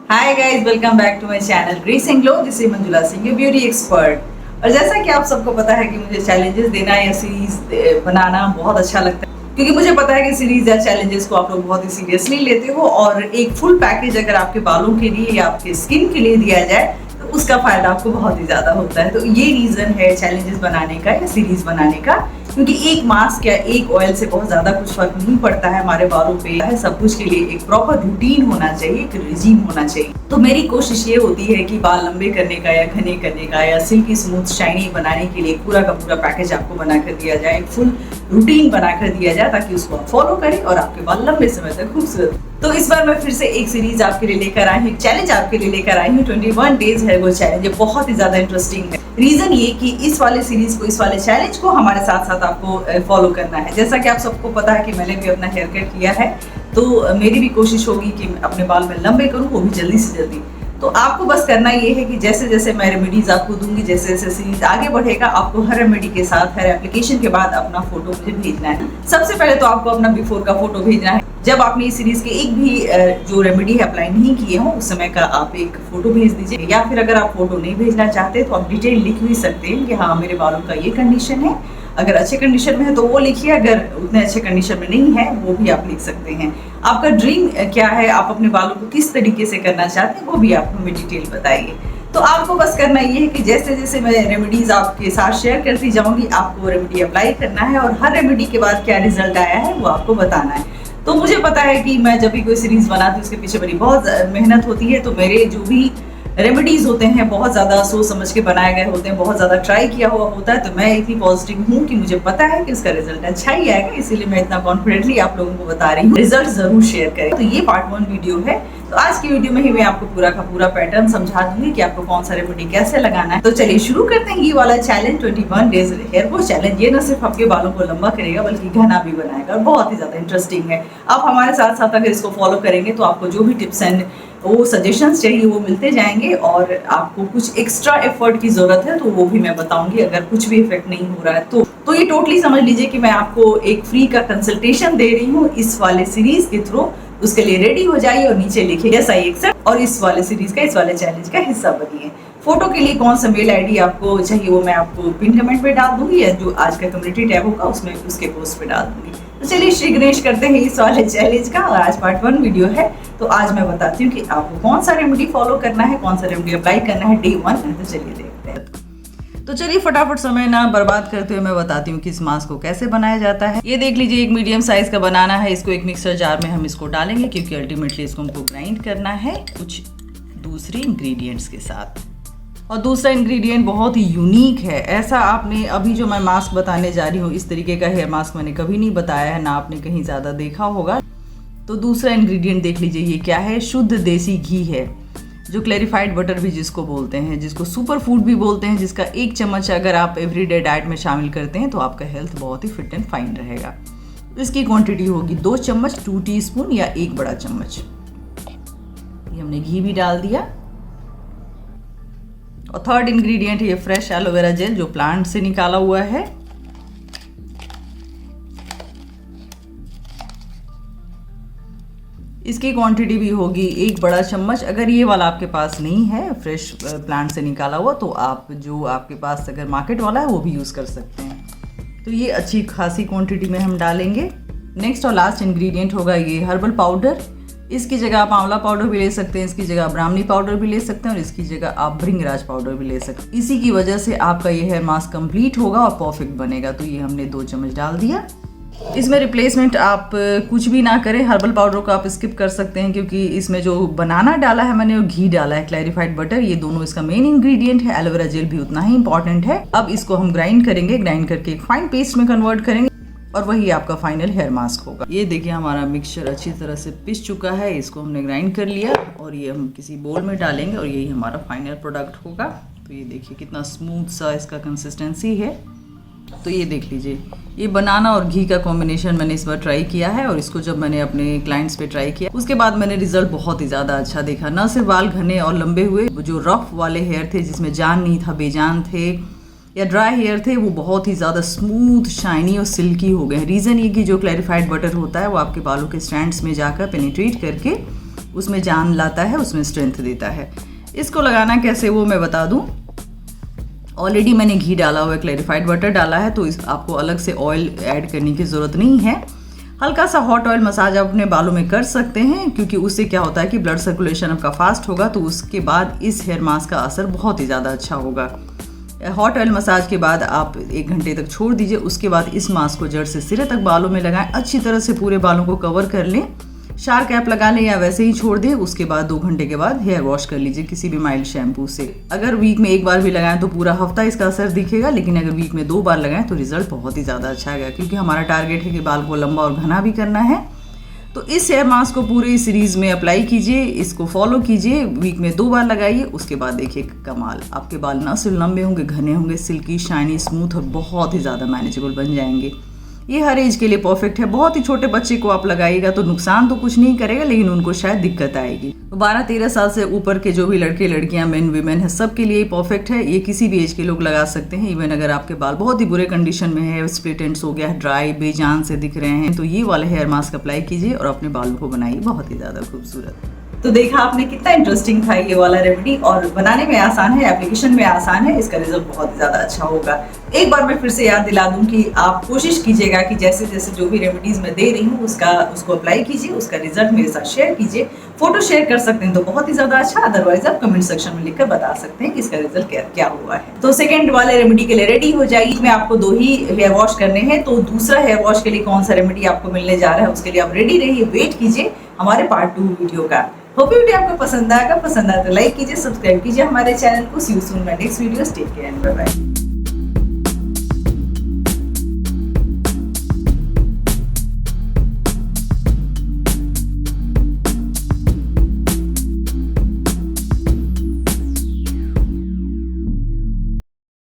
Hi guys, welcome back to my channel grace and glow. This is Manjula Singh, beauty expert. और जैसा कि आप सबको पता है कि मुझे चैलेंजेस देना या सीरीज बनाना बहुत अच्छा लगता है, क्योंकि मुझे पता है कि सीरीज या चैलेंजेस को आप लोग बहुत ही सीरियसली लेते हो और एक फुल पैकेज अगर आपके बालों के लिए या आपके स्किन के लिए दिया जाए तो उसका फायदा आपको बहुत ही ज्यादा होता है। तो ये रीजन है चैलेंजेस बनाने का या सीरीज बनाने का, क्योंकि एक मास्क या एक ऑयल से बहुत ज्यादा कुछ फर्क नहीं पड़ता है हमारे बालों पे। है सब कुछ के लिए एक प्रॉपर रूटीन होना चाहिए, एक रिजीम होना चाहिए। तो मेरी कोशिश ये होती है कि बाल लंबे करने का या घने करने का या सिल्की स्मूथ शाइनी बनाने के लिए पूरा का पूरा पैकेज आपको बनाकर दिया जाए, एक फुल रूटीन बनाकर दिया जाए, ताकि उसको आप फॉलो करें और आपके बाल लंबे समय तक खूबसूरत। तो इस बार मैं फिर से एक सीरीज आपके लिए लेकर आई हूँ, एक चैलेंज आपके लिए लेकर आई हूँ। 21 डेज है वो चैलेंज, ये बहुत ही ज्यादा इंटरेस्टिंग है। रीजन ये कि इस वाले सीरीज को, इस वाले चैलेंज को हमारे साथ साथ आपको फॉलो करना है। जैसा कि आप सबको पता है कि मैंने भी अपना हेयर कट किया है, तो मेरी भी कोशिश होगी कि अपने बाल में लंबे करूँ, वो भी जल्दी से जल्दी। तो आपको बस करना ये है कि जैसे जैसे मैं रेमेडीज आपको दूंगी, जैसे जैसे सीरीज आगे बढ़ेगा, आपको हर रेमेडी के साथ, हर एप्लीकेशन के बाद अपना फोटो मुझे भेजना है। सबसे पहले तो आपको अपना बिफोर का फोटो भेजना है। जब आपने इस सीरीज के एक भी जो रेमेडी है अप्लाई नहीं किए हो, उस समय का आप एक फोटो भेज दीजिए। या फिर अगर आप फोटो नहीं भेजना चाहते तो आप डिटेल लिख भी सकते हैं कि हाँ, मेरे बालों का ये कंडीशन है। अगर अच्छे कंडीशन में है तो वो लिखिए, अगर उतने अच्छे कंडीशन में नहीं है वो भी आप लिख सकते हैं। आपका ड्रीम क्या है, आप अपने बालों को किस तरीके से करना चाहते हैं, वो भी आप हमें डिटेल बताइए। तो आपको बस करना ये है कि जैसे जैसे मैं रेमेडीज आपके साथ शेयर करती जाऊंगी, आपको रेमेडी अप्लाई करना है और हर रेमेडी के बाद क्या रिजल्ट आया है वो आपको बताना है। तो मुझे पता है कि मैं जब भी कोई सीरीज बनाती हूँ उसके पीछे बड़ी बहुत मेहनत होती है। तो मेरे जो भी रेमेडीज होते हैं बहुत ज़्यादा सोच समझ के बनाए गए होते हैं, बहुत ज़्यादा ट्राई किया हुआ होता है। तो मैं इतनी पॉजिटिव हूँ कि मुझे पता है कि उसका रिजल्ट अच्छा ही आएगा, इसीलिए मैं इतना कॉन्फिडेंटली आप लोगों को बता रही हूँ। रिजल्ट जरूर शेयर करें। तो ये पार्ट 1 वीडियो है। तो आज की वीडियो में ही मैं आपको पूरा का पूरा पैटर्न समझा दूंगी कि आपको कौन सा रेमेडी कैसे लगाना है। तो चलिए शुरू करते हैं ये वाला challenge, 21 days hair growth challenge. ये न सिर्फ आपके बालों को लंबा करेगा बल्कि घना भी बनाएगा और बहुत ही ज्यादा इंटरेस्टिंग है। आप हमारे साथ साथ अगर इसको फॉलो करेंगे तो आपको जो भी टिप्स एंड वो सजेशंस चाहिए वो मिलते जाएंगे, और आपको कुछ एक्स्ट्रा एफर्ट की जरूरत है तो वो भी मैं बताऊंगी अगर कुछ भी इफेक्ट नहीं हो रहा है तो ये टोटली समझ लीजिए कि मैं आपको एक फ्री का कंसल्टेशन दे रही हूँ इस वाले सीरीज के थ्रू। उसके लिए रेडी हो जाइए और नीचे लिखिए यस आई एक्सेप्ट और इस वाले सीरीज का, इस वाले चैलेंज का हिस्सा बनिए। फोटो के लिए कौन सा मेल आईडी आपको चाहिए वो मैं आपको पिन कमेंट पे डाल दूंगी, या जो आज का कम्युनिटी टैब होगा उसमें उसके पोस्ट पे डाल दूंगी। तो चलिए श्री गणेश करते हैं इस वाले चैलेंज का। और आज पार्ट 1 वीडियो है, तो आज मैं बताती हूँ कि आपको कौन सा रेमेडी फॉलो करना है, कौन सा रेमेडी अप्लाई करना है डे 1। तो चलिए देखते हैं। तो चलिए फटाफट समय ना बर्बाद करते हुए मैं बताती हूँ कि इस मास्क को कैसे बनाया जाता है। ये देख लीजिए, एक मीडियम साइज का बनाना है। इसको एक मिक्सर जार में हम इसको डालेंगे, क्योंकि अल्टीमेटली इसको हमको ग्राइंड करना है कुछ दूसरी इंग्रेडिएंट्स के साथ। और दूसरा इंग्रेडिएंट बहुत ही यूनिक है। ऐसा आपने अभी जो मैं मास्क बताने जा रही हूँ, इस तरीके का हेयर मास्क मैंने कभी नहीं बताया है, ना आपने कहीं ज़्यादा देखा होगा। तो दूसरा इंग्रेडिएंट देख लीजिए, ये क्या है, शुद्ध देसी घी है, जो क्लैरिफाइड बटर भी जिसको बोलते हैं, जिसको सुपर फूड भी बोलते हैं, जिसका 1 चम्मच अगर आप एवरीडे डाइट में शामिल करते हैं तो आपका हेल्थ बहुत ही फिट एंड फाइन रहेगा। इसकी क्वांटिटी होगी 2 चम्मच, 2 टीस्पून या 1 बड़ा चम्मच। ये हमने घी भी डाल दिया। और थर्ड इंग्रेडिएंट ये फ्रेश एलोवेरा जेल, जो प्लांट से निकाला हुआ है। इसकी क्वांटिटी भी होगी 1 बड़ा चम्मच। अगर ये वाला आपके पास नहीं है फ्रेश प्लांट से निकाला हुआ, तो आप जो आपके पास अगर मार्केट वाला है वो भी यूज़ कर सकते हैं। तो ये अच्छी खासी क्वांटिटी में हम डालेंगे। नेक्स्ट और लास्ट इंग्रेडिएंट होगा ये हर्बल पाउडर। इसकी जगह आप आंवला पाउडर भी ले सकते हैं, इसकी जगह ब्राह्मणी पाउडर भी ले सकते हैं, और इसकी जगह आप भृंगराज पाउडर भी ले सकते हैं। इसी की वजह से आपका ये हेयर मास्क कंप्लीट होगा और परफेक्ट बनेगा। तो ये हमने 2 चम्मच डाल दिया। इसमें रिप्लेसमेंट आप कुछ भी ना करें, हर्बल पाउडर को आप स्किप कर सकते हैं, क्योंकि इसमें जो बनाना डाला है मैंने और घी डाला है, क्लैरिफाइड बटर, ये दोनों इसका मेन इंग्रेडिएंट है। एलोवेरा जेल भी उतना ही इंपॉर्टेंट है। अब इसको हम ग्राइंड करेंगे, ग्राइंड करके एक फाइन पेस्ट में कन्वर्ट करेंगे, और वही आपका फाइनल हेयर मास्क होगा। ये देखिए हमारा मिक्सचर अच्छी तरह से पिस चुका है। इसको हमने ग्राइंड कर लिया और ये हम किसी बोल में डालेंगे और यही हमारा फाइनल प्रोडक्ट होगा। तो ये देखिए कितना स्मूथ सा इसका कंसिस्टेंसी है। तो ये देख लीजिए, ये बनाना और घी का कॉम्बिनेशन मैंने इस बार ट्राई किया है, और इसको जब मैंने अपने क्लाइंट्स पे ट्राई किया उसके बाद मैंने रिजल्ट बहुत ही ज़्यादा अच्छा देखा। न सिर्फ बाल घने और लंबे हुए, जो रफ वाले हेयर थे जिसमें जान नहीं था, बेजान थे या ड्राई हेयर थे, वो बहुत ही ज़्यादा स्मूथ, शाइनी और सिल्की हो गए। रीज़न ये कि जो क्लैरिफाइड बटर होता है वो आपके बालों के स्ट्रैंड्स में जाकर पेनिट्रेट करके उसमें जान लाता है, उसमें स्ट्रेंथ देता है। इसको लगाना कैसे वो मैं बता दूं। ऑलरेडी मैंने घी डाला हुआ है, क्लैरिफाइड बटर डाला है, तो आपको अलग से ऑयल ऐड करने की ज़रूरत नहीं है। हल्का सा हॉट ऑयल मसाज आप अपने बालों में कर सकते हैं, क्योंकि उससे क्या होता है कि ब्लड सर्कुलेशन आपका फास्ट होगा, तो उसके बाद इस हेयर मास्क का असर बहुत ही ज़्यादा अच्छा होगा। हॉट ऑयल मसाज के बाद आप 1 घंटे तक छोड़ दीजिए। उसके बाद इस मास्क को जड़ से सिरे तक बालों में लगाएं, अच्छी तरह से पूरे बालों को कवर कर लें, शार कैप लगा लें या वैसे ही छोड़ दें। उसके बाद 2 घंटे के बाद हेयर वॉश कर लीजिए किसी भी माइल्ड शैम्पू से। अगर वीक में 1 बार भी लगाएं तो पूरा हफ्ता इसका असर दिखेगा, लेकिन अगर वीक में 2 बार लगाएं तो रिजल्ट बहुत ही ज़्यादा अच्छा आएगा, क्योंकि हमारा टारगेट है कि बाल को लंबा और घना भी करना है। तो इस हेयर मास्क को पूरी सीरीज में अप्लाई कीजिए, इसको फॉलो कीजिए, वीक में 2 बार लगाइए। उसके बाद देखिए कमाल, आपके बाल ना सिर्फ लंबे होंगे, घने होंगे, सिल्की, शाइनी, स्मूथ और बहुत ही ज़्यादा मैनेजेबल बन जाएंगे। ये हर एज के लिए परफेक्ट है। बहुत ही छोटे बच्चे को आप लगाइएगा तो नुकसान तो कुछ नहीं करेगा, लेकिन उनको शायद दिक्कत आएगी। तो 12-13 साल से ऊपर के जो भी लड़के लड़कियां, मेन वीमेन है, सबके लिए परफेक्ट है। ये किसी भी एज के लोग लगा सकते हैं। इवन अगर आपके बाल बहुत ही बुरे कंडीशन में है, स्प्लिट एंड्स हो गया है, ड्राई बेजान से दिख रहे हैं, तो ये वाले हेयर मास्क अप्लाई कीजिए और अपने बालों को बनाइए बहुत ही ज़्यादा खूबसूरत। तो देखा आपने कितना इंटरेस्टिंग था ये वाला रेमेडी, और बनाने में आसान है, एप्लीकेशन में आसान है, इसका रिजल्ट बहुत ज़्यादा अच्छा होगा। एक बार मैं फिर से याद दिला दूं कि आप कोशिश कीजिएगा कि जैसे जैसे जो भी रेमेडीज़ मैं दे रही हूँ उसको अप्लाई कीजिए, उसका रिजल्ट मेरे साथ शेयर कीजिए। फोटो शेयर कर सकते हैं तो बहुत ही ज़्यादा अच्छा, अदरवाइज आप कमेंट सेक्शन में लिखकर बता सकते हैं कि इसका रिजल्ट क्या हुआ है। तो सेकेंड वाले रेमेडी के लिए रेडी हो जाइए। मैं आपको 2 ही हेयर वॉश करने हैं, तो दूसरा हेयर वॉश के लिए कौन सा रेमेडी आपको मिलने जा रहा है उसके लिए आप रेडी रहिए, वेट कीजिए हमारे पार्ट 2 वीडियो का। होप वीडियो आपको पसंद आएगा, पसंद आए तो लाइक कीजिए, सब्सक्राइब कीजिए हमारे चैनल को। See you soon my next video, take care and bye bye.